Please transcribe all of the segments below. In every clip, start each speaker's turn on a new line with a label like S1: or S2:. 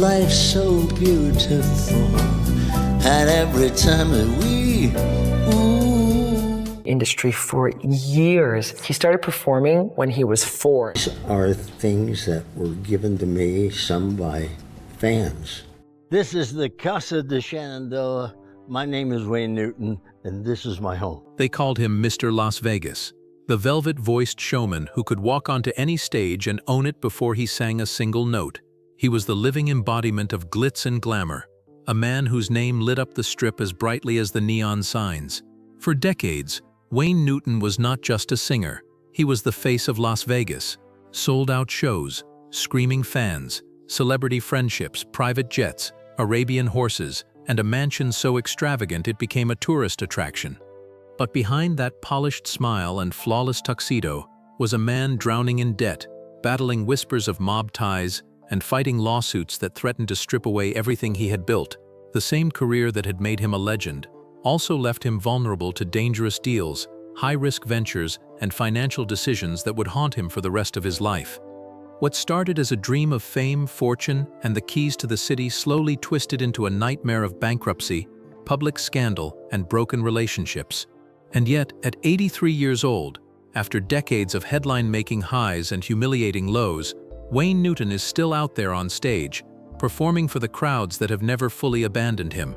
S1: life's so beautiful, and every time that we
S2: industry for years. He started performing when he was 4.
S1: These are things that were given to me, some by fans. This is the Casa de Shenandoah. My name is Wayne Newton, and this is my home.
S3: They called him Mr. Las Vegas, the velvet-voiced showman who could walk onto any stage and own it before he sang a single note. He was the living embodiment of glitz and glamour, a man whose name lit up the Strip as brightly as the neon signs. For decades, Wayne Newton was not just a singer, he was the face of Las Vegas. Sold-out shows, screaming fans, celebrity friendships, private jets, Arabian horses, and a mansion so extravagant it became a tourist attraction. But behind that polished smile and flawless tuxedo was a man drowning in debt, battling whispers of mob ties, and fighting lawsuits that threatened to strip away everything he had built. The same career that had made him a legend also left him vulnerable to dangerous deals, high-risk ventures, and financial decisions that would haunt him for the rest of his life. What started as a dream of fame, fortune, and the keys to the city slowly twisted into a nightmare of bankruptcy, public scandal, and broken relationships. And yet, at 83 years old, after decades of headline-making highs and humiliating lows, Wayne Newton is still out there on stage, performing for the crowds that have never fully abandoned him.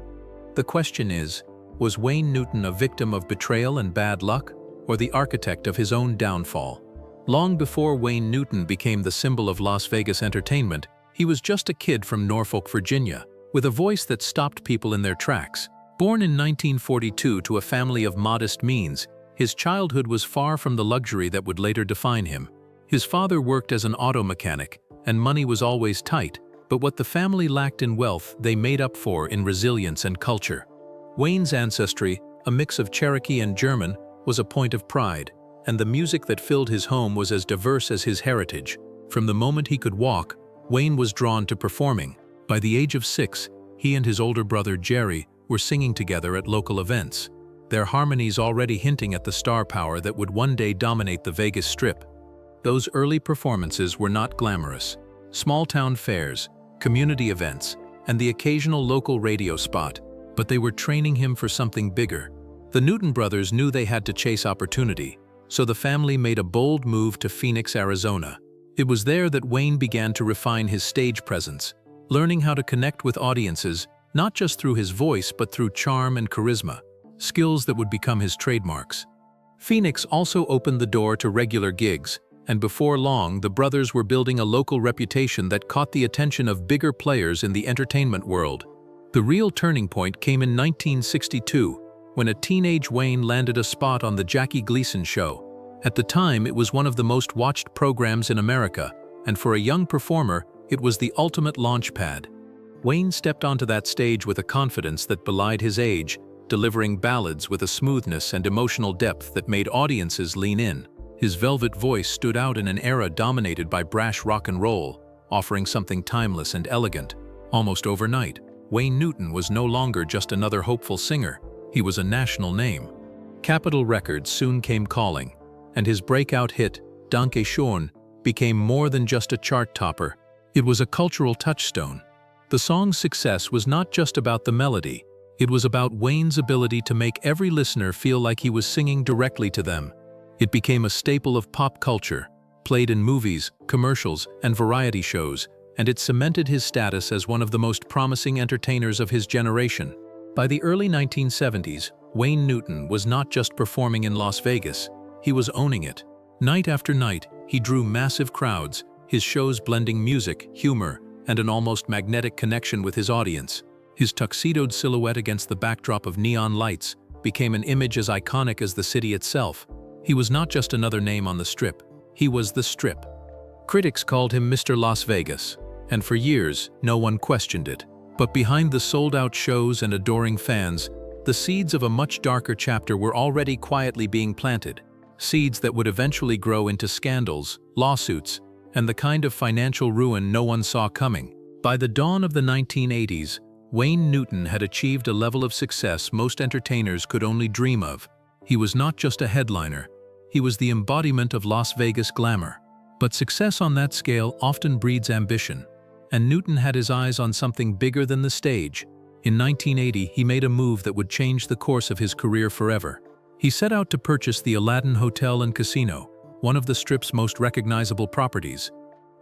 S3: The question is, was Wayne Newton a victim of betrayal and bad luck, or the architect of his own downfall? Long before Wayne Newton became the symbol of Las Vegas entertainment, he was just a kid from Norfolk, Virginia, with a voice that stopped people in their tracks. Born in 1942 to a family of modest means, his childhood was far from the luxury that would later define him. His father worked as an auto mechanic, and money was always tight, but what the family lacked in wealth, they made up for in resilience and culture. Wayne's ancestry, a mix of Cherokee and German, was a point of pride, and the music that filled his home was as diverse as his heritage. From the moment he could walk, Wayne was drawn to performing. By the age of 6, he and his older brother Jerry were singing together at local events, their harmonies already hinting at the star power that would one day dominate the Vegas Strip. Those early performances were not glamorous. Small-town fairs, community events, and the occasional local radio spot, but they were training him for something bigger. The Newton brothers knew they had to chase opportunity, so the family made a bold move to Phoenix, Arizona. It was there that Wayne began to refine his stage presence, learning how to connect with audiences, not just through his voice but through charm and charisma, skills that would become his trademarks. Phoenix also opened the door to regular gigs, and before long the brothers were building a local reputation that caught the attention of bigger players in the entertainment world. The real turning point came in 1962, when a teenage Wayne landed a spot on the Jackie Gleason Show. At the time, it was one of the most watched programs in America, and for a young performer, it was the ultimate launchpad. Wayne stepped onto that stage with a confidence that belied his age, delivering ballads with a smoothness and emotional depth that made audiences lean in. His velvet voice stood out in an era dominated by brash rock and roll, offering something timeless and elegant. Almost overnight, Wayne Newton was no longer just another hopeful singer, he was a national name. Capitol Records soon came calling, and his breakout hit, Danke Schön, became more than just a chart topper. It was a cultural touchstone. The song's success was not just about the melody, it was about Wayne's ability to make every listener feel like he was singing directly to them. It became a staple of pop culture, played in movies, commercials, and variety shows, and it cemented his status as one of the most promising entertainers of his generation. By the early 1970s, Wayne Newton was not just performing in Las Vegas, he was owning it. Night after night, he drew massive crowds, his shows blending music, humor, and an almost magnetic connection with his audience. His tuxedoed silhouette against the backdrop of neon lights became an image as iconic as the city itself. He was not just another name on the Strip, he was the Strip. Critics called him Mr. Las Vegas, and for years, no one questioned it. But behind the sold-out shows and adoring fans, the seeds of a much darker chapter were already quietly being planted, seeds that would eventually grow into scandals, lawsuits, and the kind of financial ruin no one saw coming. By the dawn of the 1980s, Wayne Newton had achieved a level of success most entertainers could only dream of. He was not just a headliner, he was the embodiment of Las Vegas glamour. But success on that scale often breeds ambition. and Newton had his eyes on something bigger than the stage. In 1980, he made a move that would change the course of his career forever. He set out to purchase the Aladdin Hotel and Casino, one of the Strip's most recognizable properties.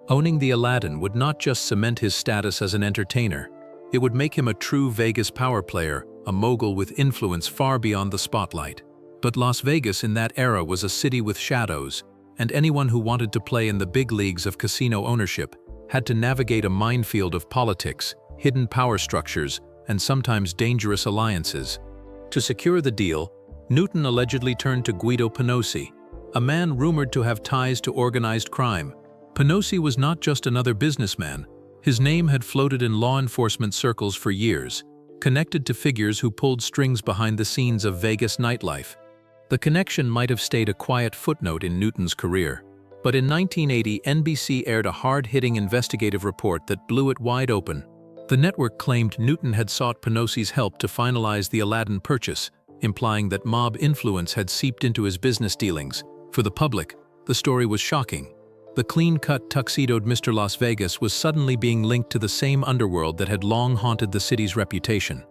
S3: Owning the Aladdin would not just cement his status as an entertainer, it would make him a true Vegas power player, a mogul with influence far beyond the spotlight. But Las Vegas in that era was a city with shadows, and anyone who wanted to play in the big leagues of casino ownership had to navigate a minefield of politics, hidden power structures, and sometimes dangerous alliances. To secure the deal, Newton allegedly turned to Guido Penosi, a man rumored to have ties to organized crime. Penosi was not just another businessman. His name had floated in law enforcement circles for years, connected to figures who pulled strings behind the scenes of Vegas nightlife. The connection might have stayed a quiet footnote in Newton's career, but in 1980 NBC aired a hard-hitting investigative report that blew it wide open. The network claimed Newton had sought Penosi's help to finalize the Aladdin purchase, implying that mob influence had seeped into his business dealings. For the public, the story was shocking. The clean-cut, tuxedoed Mr. Las Vegas was suddenly being linked to the same underworld that had long haunted the city's reputation.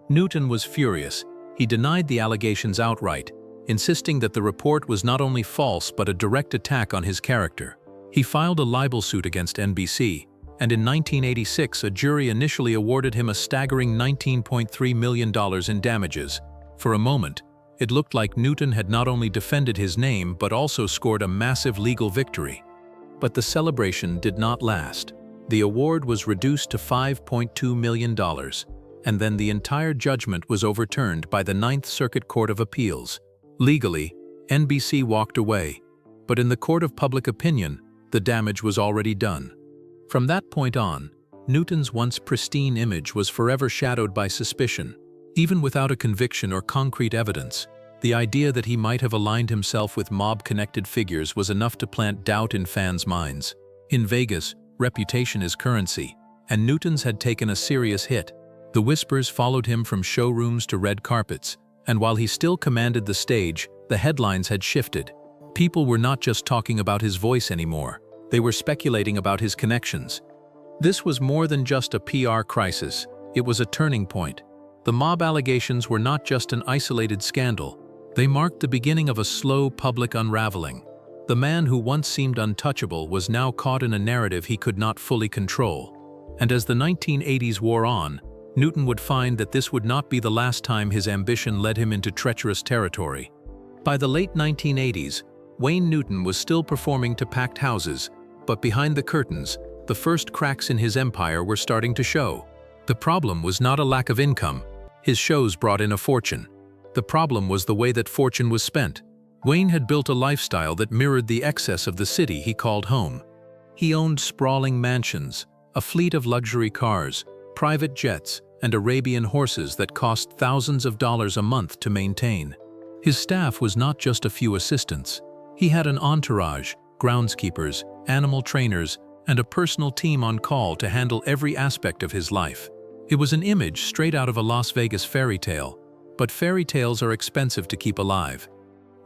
S3: Newton was furious. He denied the allegations outright, insisting that the report was not only false but a direct attack on his character. He filed a libel suit against NBC, and in 1986 a jury initially awarded him a staggering $19.3 million in damages. For a moment, it looked like Newton had not only defended his name but also scored a massive legal victory. But the celebration did not last. The award was reduced to $5.2 million, and then the entire judgment was overturned by the Ninth Circuit Court of Appeals. Legally, NBC walked away, but in the court of public opinion, the damage was already done. From that point on, Newton's once pristine image was forever shadowed by suspicion. Even without a conviction or concrete evidence, the idea that he might have aligned himself with mob-connected figures was enough to plant doubt in fans' minds. In Vegas, reputation is currency, and Newton's had taken a serious hit. The whispers followed him from showrooms to red carpets, and while he still commanded the stage, the headlines had shifted. People were not just talking about his voice anymore, they were speculating about his connections. This was more than just a PR crisis, it was a turning point. The mob allegations were not just an isolated scandal, they marked the beginning of a slow public unraveling. The man who once seemed untouchable was now caught in a narrative he could not fully control. And as the 1980s wore on, Newton would find that this would not be the last time his ambition led him into treacherous territory. By the late 1980s, Wayne Newton was still performing to packed houses, but behind the curtains, the first cracks in his empire were starting to show. The problem was not a lack of income. His shows brought in a fortune. The problem was the way that fortune was spent. Wayne had built a lifestyle that mirrored the excess of the city he called home. He owned sprawling mansions, a fleet of luxury cars, private jets, and Arabian horses that cost thousands of dollars a month to maintain. His staff was not just a few assistants. He had an entourage, groundskeepers, animal trainers, and a personal team on call to handle every aspect of his life. It was an image straight out of a Las Vegas fairy tale, but fairy tales are expensive to keep alive.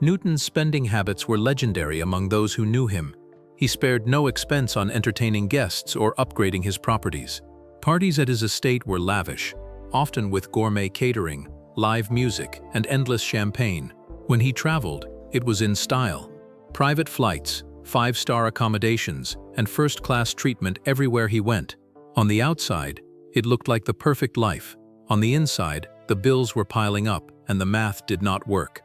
S3: Newton's spending habits were legendary among those who knew him. He spared no expense on entertaining guests or upgrading his properties. Parties at his estate were lavish, often with gourmet catering, live music, and endless champagne. When he traveled, it was in style. Private flights, five-star accommodations, and first-class treatment everywhere he went. On the outside, it looked like the perfect life. On the inside, the bills were piling up, and the math did not work.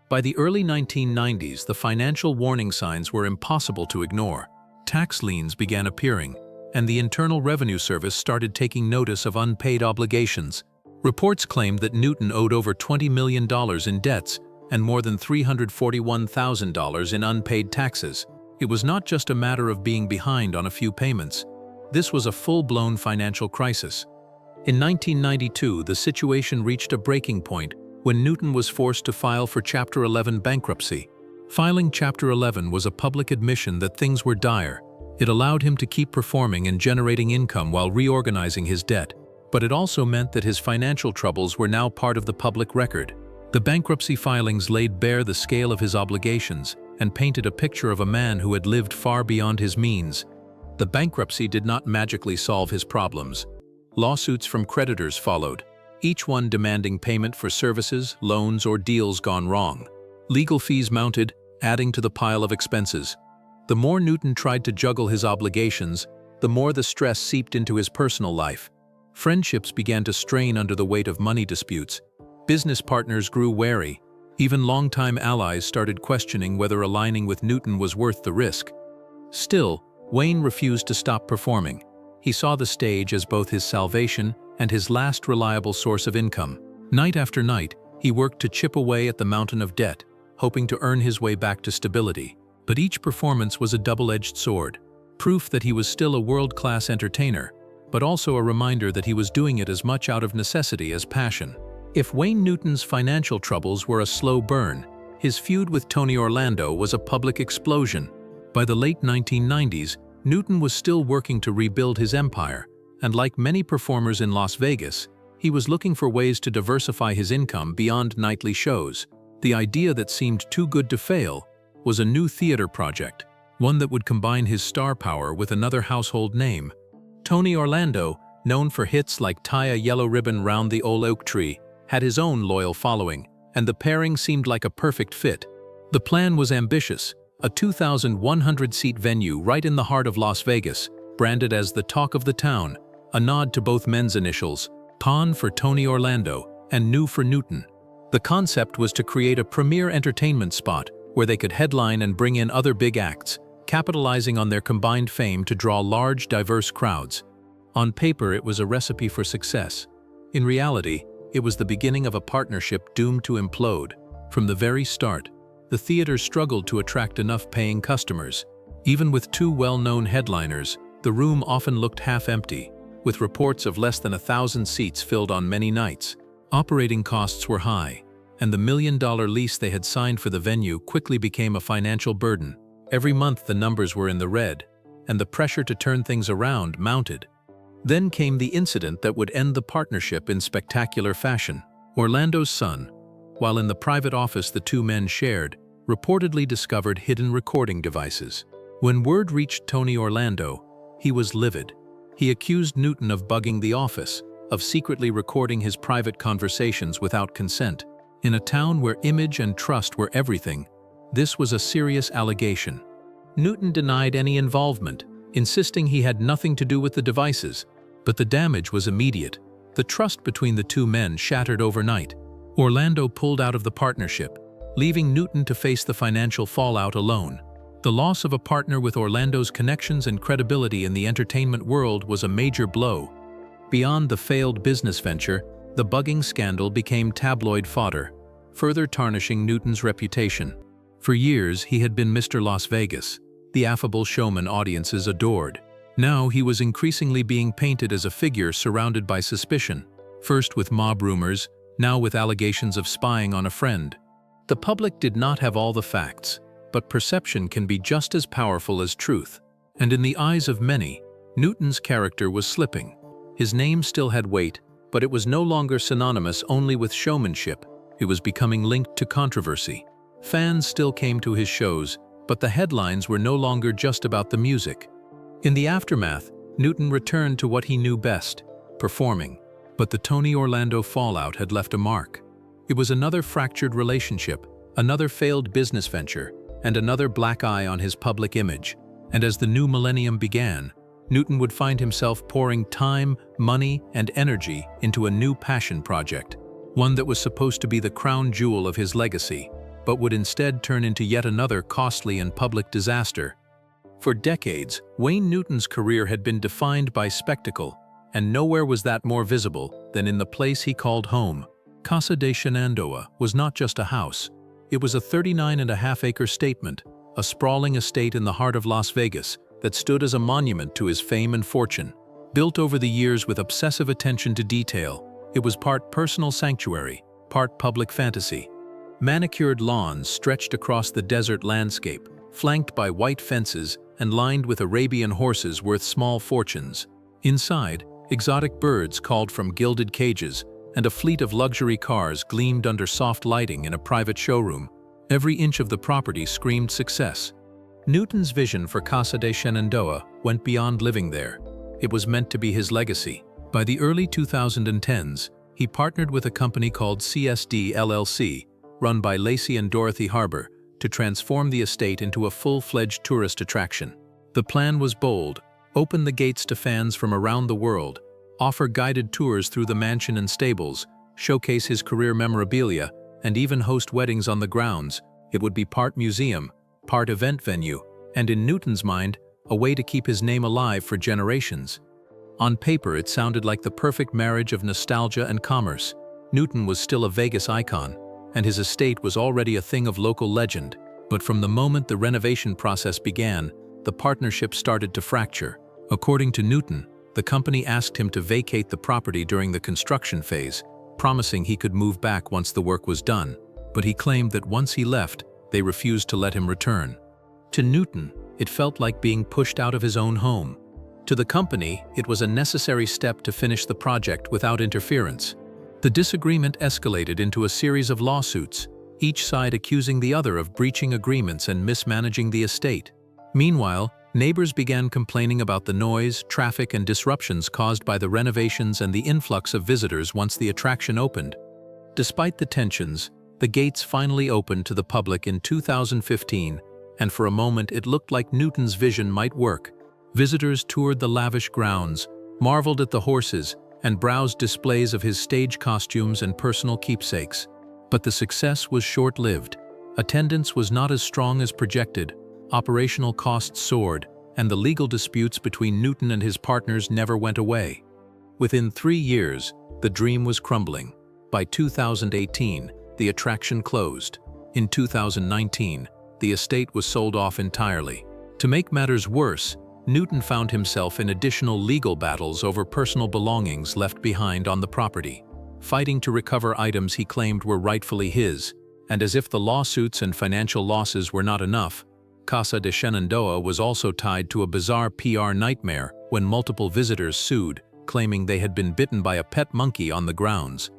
S3: By the early 1990s, the financial warning signs were impossible to ignore. Tax liens began appearing, and the Internal Revenue Service started taking notice of unpaid obligations. Reports claimed that Newton owed over $20 million in debts and more than $341,000 in unpaid taxes. It was not just a matter of being behind on a few payments. This was a full-blown financial crisis. In 1992, the situation reached a breaking point when Newton was forced to file for Chapter 11 bankruptcy. Filing Chapter 11 was a public admission that things were dire. It allowed him to keep performing and generating income while reorganizing his debt, but it also meant that his financial troubles were now part of the public record. The bankruptcy filings laid bare the scale of his obligations and painted a picture of a man who had lived far beyond his means. The bankruptcy did not magically solve his problems. Lawsuits from creditors followed, each one demanding payment for services, loans, or deals gone wrong. Legal fees mounted, adding to the pile of expenses. The more Newton tried to juggle his obligations, the more the stress seeped into his personal life. Friendships began to strain under the weight of money disputes. Business partners grew wary. Even longtime allies started questioning whether aligning with Newton was worth the risk. Still, Wayne refused to stop performing. He saw the stage as both his salvation and his last reliable source of income. Night after night, he worked to chip away at the mountain of debt, hoping to earn his way back to stability. But each performance was a double-edged sword, proof that he was still a world-class entertainer, but also a reminder that he was doing it as much out of necessity as passion. If Wayne Newton's financial troubles were a slow burn, his feud with Tony Orlando was a public explosion. By the late 1990s, Newton was still working to rebuild his empire, and like many performers in Las Vegas, he was looking for ways to diversify his income beyond nightly shows. The idea that seemed too good to fail was a new theater project, one that would combine his star power with another household name. Tony Orlando, known for hits like Tie a Yellow Ribbon Round the Old Oak Tree, had his own loyal following, and the pairing seemed like a perfect fit. The plan was ambitious, a 2,100-seat venue right in the heart of Las Vegas, branded as the talk of the town, a nod to both men's initials, TON for Tony Orlando and NEW for Newton. The concept was to create a premier entertainment spot where they could headline and bring in other big acts, capitalizing on their combined fame to draw large, diverse crowds. On paper, it was a recipe for success. In reality, it was the beginning of a partnership doomed to implode. From the very start, the theater struggled to attract enough paying customers. Even with two well-known headliners, the room often looked half-empty, with reports of less than 1,000 seats filled on many nights. Operating costs were high, and the million-dollar lease they had signed for the venue quickly became a financial burden. Every month the numbers were in the red, and the pressure to turn things around mounted. Then came the incident that would end the partnership in spectacular fashion. Orlando's son, while in the private office the two men shared, reportedly discovered hidden recording devices. When word reached Tony Orlando, he was livid. He accused Newton of bugging the office, of secretly recording his private conversations without consent. In a town where image and trust were everything, this was a serious allegation. Newton denied any involvement, insisting he had nothing to do with the devices. But the damage was immediate. The trust between the two men shattered overnight. Orlando pulled out of the partnership, leaving Newton to face the financial fallout alone. The loss of a partner with Orlando's connections and credibility in the entertainment world was a major blow. Beyond the failed business venture, the bugging scandal became tabloid fodder, further tarnishing Newton's reputation. For years, he had been Mr. Las Vegas, the affable showman audiences adored. Now he was increasingly being painted as a figure surrounded by suspicion, first with mob rumors, now with allegations of spying on a friend. The public did not have all the facts, but perception can be just as powerful as truth. And in the eyes of many, Newton's character was slipping. His name still had weight, but it was no longer synonymous only with showmanship. It was becoming linked to controversy. Fans still came to his shows, but the headlines were no longer just about the music. In the aftermath, Newton returned to what he knew best, performing. But the Tony Orlando fallout had left a mark. It was another fractured relationship, another failed business venture, and another black eye on his public image. And as the new millennium began, Newton would find himself pouring time, money, and energy into a new passion project, one that was supposed to be the crown jewel of his legacy, but would instead turn into yet another costly and public disaster. For decades, Wayne Newton's career had been defined by spectacle, and nowhere was that more visible than in the place he called home. Casa de Shenandoah was not just a house. It was a 39.5-acre statement, a sprawling estate in the heart of Las Vegas that stood as a monument to his fame and fortune. Built over the years with obsessive attention to detail, it was part personal sanctuary, part public fantasy. Manicured lawns stretched across the desert landscape, flanked by white fences and lined with Arabian horses worth small fortunes. Inside, exotic birds called from gilded cages, and a fleet of luxury cars gleamed under soft lighting in a private showroom. Every inch of the property screamed success. Newton's vision for Casa de Shenandoah went beyond living there. It was meant to be his legacy. By the early 2010s, he partnered with a company called CSD LLC, run by Lacey and Dorothy Harbour, to transform the estate into a full-fledged tourist attraction. The plan was bold: open the gates to fans from around the world, offer guided tours through the mansion and stables, showcase his career memorabilia, and even host weddings on the grounds. It would be part museum, part event venue, and in Newton's mind, a way to keep his name alive for generations. On paper, it sounded like the perfect marriage of nostalgia and commerce. Newton was still a Vegas icon, and his estate was already a thing of local legend. But from the moment the renovation process began, the partnership started to fracture. According to Newton, the company asked him to vacate the property during the construction phase, promising he could move back once the work was done. But he claimed that once he left, they refused to let him return. To Newton, it felt like being pushed out of his own home. To the company, it was a necessary step to finish the project without interference. The disagreement escalated into a series of lawsuits, each side accusing the other of breaching agreements and mismanaging the estate. Meanwhile, neighbors began complaining about the noise, traffic, and disruptions caused by the renovations and the influx of visitors once the attraction opened. Despite the tensions, the gates finally opened to the public in 2015, and for a moment it looked like Newton's vision might work. Visitors toured the lavish grounds, marveled at the horses, and browsed displays of his stage costumes and personal keepsakes. But the success was short-lived. Attendance was not as strong as projected, operational costs soared, and the legal disputes between Newton and his partners never went away. Within 3 years, the dream was crumbling. By 2018, the attraction closed. In 2019, the estate was sold off entirely. To make matters worse, Newton found himself in additional legal battles over personal belongings left behind on the property, fighting to recover items he claimed were rightfully his. And as if the lawsuits and financial losses were not enough, Casa de Shenandoah was also tied to a bizarre PR nightmare when multiple visitors sued, claiming they had been bitten by a pet monkey on the grounds.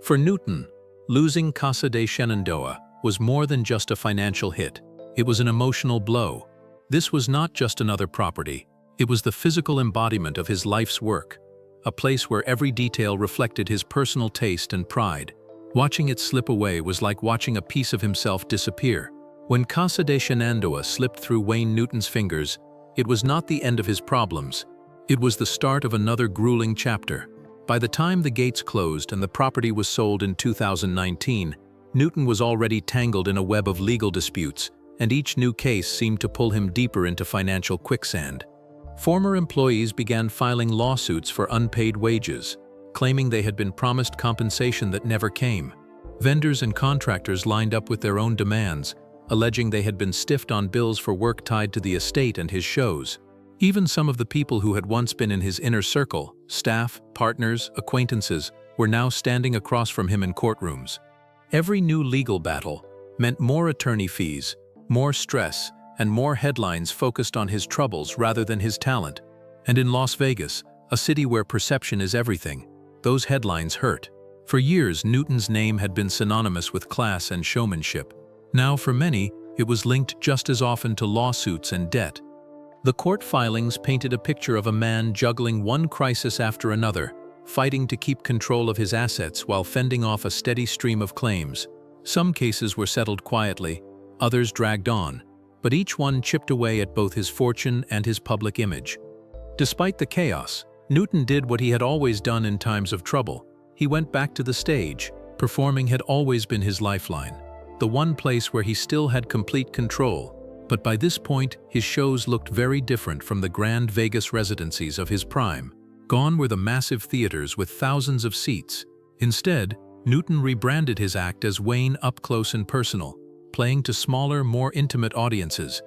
S3: For Newton, losing Casa de Shenandoah was more than just a financial hit. It was an emotional blow. This was not just another property. It was the physical embodiment of his life's work, a place where every detail reflected his personal taste and pride. Watching it slip away was like watching a piece of himself disappear. When Casa de Shenandoah slipped through Wayne Newton's fingers, it was not the end of his problems. It was the start of another grueling chapter. By the time the gates closed and the property was sold in 2019, Newton was already tangled in a web of legal disputes, and each new case seemed to pull him deeper into financial quicksand. Former employees began filing lawsuits for unpaid wages, claiming they had been promised compensation that never came. Vendors and contractors lined up with their own demands, alleging they had been stiffed on bills for work tied to the estate and his shows. Even some of the people who had once been in his inner circle, staff, partners, acquaintances, were now standing across from him in courtrooms. Every new legal battle meant more attorney fees, more stress, and more headlines focused on his troubles rather than his talent. And in Las Vegas, a city where perception is everything, those headlines hurt. For years, Newton's name had been synonymous with class and showmanship. Now, for many, it was linked just as often to lawsuits and debt. The court filings painted a picture of a man juggling one crisis after another, fighting to keep control of his assets while fending off a steady stream of claims. Some cases were settled quietly, others dragged on, but each one chipped away at both his fortune and his public image. Despite the chaos, Newton did what he had always done in times of trouble. He went back to the stage. Performing had always been his lifeline, the one place where he still had complete control. But by this point, his shows looked very different from the grand Vegas residencies of his prime. Gone were the massive theaters with thousands of seats. Instead, Newton rebranded his act as Wayne Up Close and Personal, playing to smaller, more intimate audiences.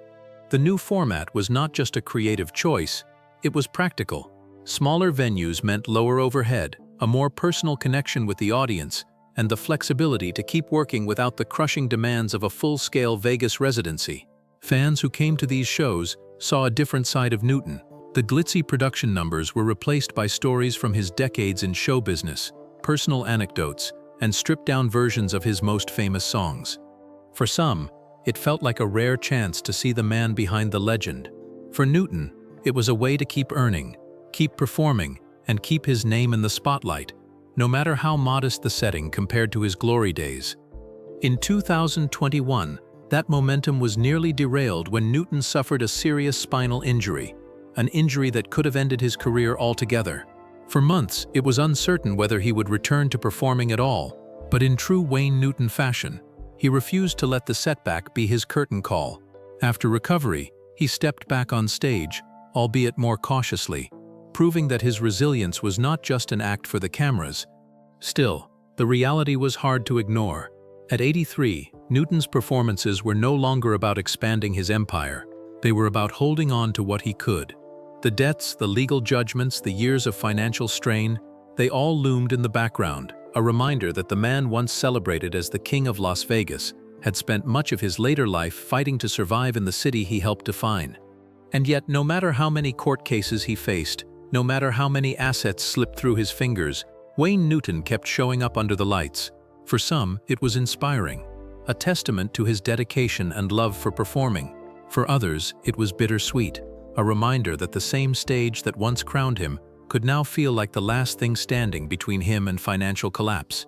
S3: The new format was not just a creative choice, it was practical. Smaller venues meant lower overhead, a more personal connection with the audience, and the flexibility to keep working without the crushing demands of a full-scale Vegas residency. Fans who came to these shows saw a different side of Newton. The glitzy production numbers were replaced by stories from his decades in show business, personal anecdotes, and stripped-down versions of his most famous songs. For some, It felt like a rare chance to see the man behind the legend. For Newton, it was a way to keep earning, keep performing, and keep his name in the spotlight, no matter how modest the setting compared to his glory days. In 2021, that momentum was nearly derailed when Newton suffered a serious spinal injury, an injury that could have ended his career altogether. For months, it was uncertain whether he would return to performing at all, but in true Wayne Newton fashion, he refused to let the setback be his curtain call. After recovery, he stepped back on stage, albeit more cautiously, proving that his resilience was not just an act for the cameras. Still, the reality was hard to ignore. At 83, Newton's performances were no longer about expanding his empire. They were about holding on to what he could. The debts, the legal judgments, the years of financial strain, they all loomed in the background, a reminder that the man once celebrated as the King of Las Vegas had spent much of his later life fighting to survive in the city he helped define. And yet, no matter how many court cases he faced, no matter how many assets slipped through his fingers, Wayne Newton kept showing up under the lights. For some, it was inspiring, a testament to his dedication and love for performing. For others, it was bittersweet, a reminder that the same stage that once crowned him could now feel like the last thing standing between him and financial collapse.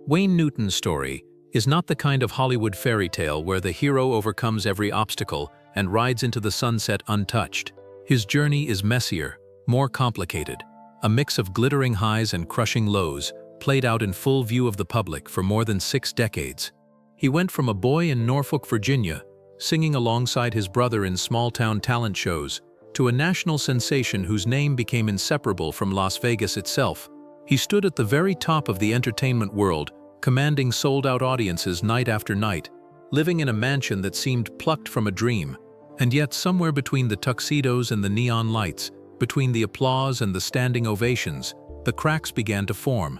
S3: Wayne Newton's story is not the kind of Hollywood fairy tale where the hero overcomes every obstacle and rides into the sunset untouched. His journey is messier, more complicated, a mix of glittering highs and crushing lows, played out in full view of the public for more than 6 decades. He went from a boy in Norfolk, Virginia, singing alongside his brother in small-town talent shows, to a national sensation whose name became inseparable from Las Vegas itself. He stood at the very top of the entertainment world, commanding sold-out audiences night after night, living in a mansion that seemed plucked from a dream. And yet somewhere between the tuxedos and the neon lights, between the applause and the standing ovations, the cracks began to form.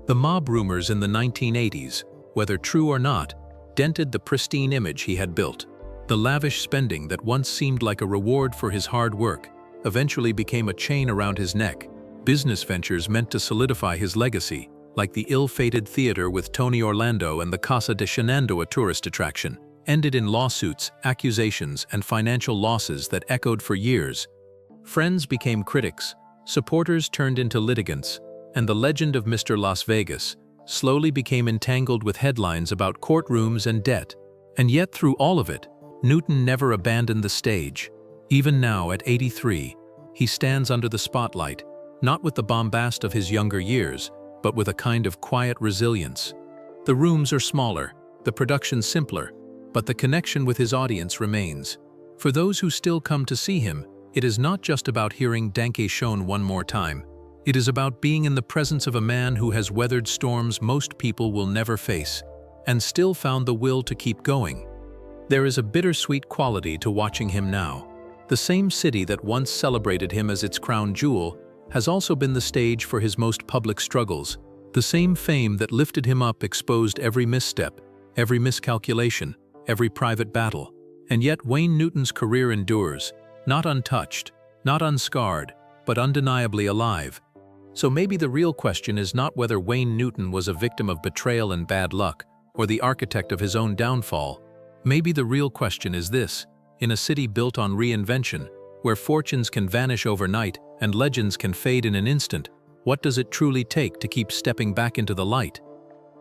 S3: The mob rumors in the 1980s, whether true or not, dented the pristine image he had built. The lavish spending that once seemed like a reward for his hard work eventually became a chain around his neck. Business ventures meant to solidify his legacy, like the ill-fated theater with Tony Orlando and the Casa de Shenandoah tourist attraction, ended in lawsuits, accusations, and financial losses that echoed for years. Friends became critics, supporters turned into litigants, and the legend of Mr. Las Vegas slowly became entangled with headlines about courtrooms and debt. And yet through all of it, Newton never abandoned the stage. Even now, at 83, he stands under the spotlight, not with the bombast of his younger years, but with a kind of quiet resilience. The rooms are smaller, the production simpler, but the connection with his audience remains. For those who still come to see him, it is not just about hearing Danke Schoen one more time. It is about being in the presence of a man who has weathered storms most people will never face, and still found the will to keep going. There is a bittersweet quality to watching him now. The same city that once celebrated him as its crown jewel has also been the stage for his most public struggles. The same fame that lifted him up exposed every misstep, every miscalculation, every private battle. And yet Wayne Newton's career endures, not untouched, not unscarred, but undeniably alive. So maybe the real question is not whether Wayne Newton was a victim of betrayal and bad luck, or the architect of his own downfall. Maybe the real question is this: in a city built on reinvention, where fortunes can vanish overnight and legends can fade in an instant, what does it truly take to keep stepping back into the light?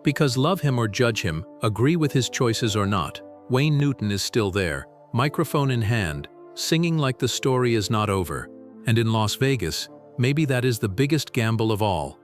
S3: Because love him or judge him, agree with his choices or not, Wayne Newton is still there, microphone in hand, singing like the story is not over. And in Las Vegas, maybe that is the biggest gamble of all.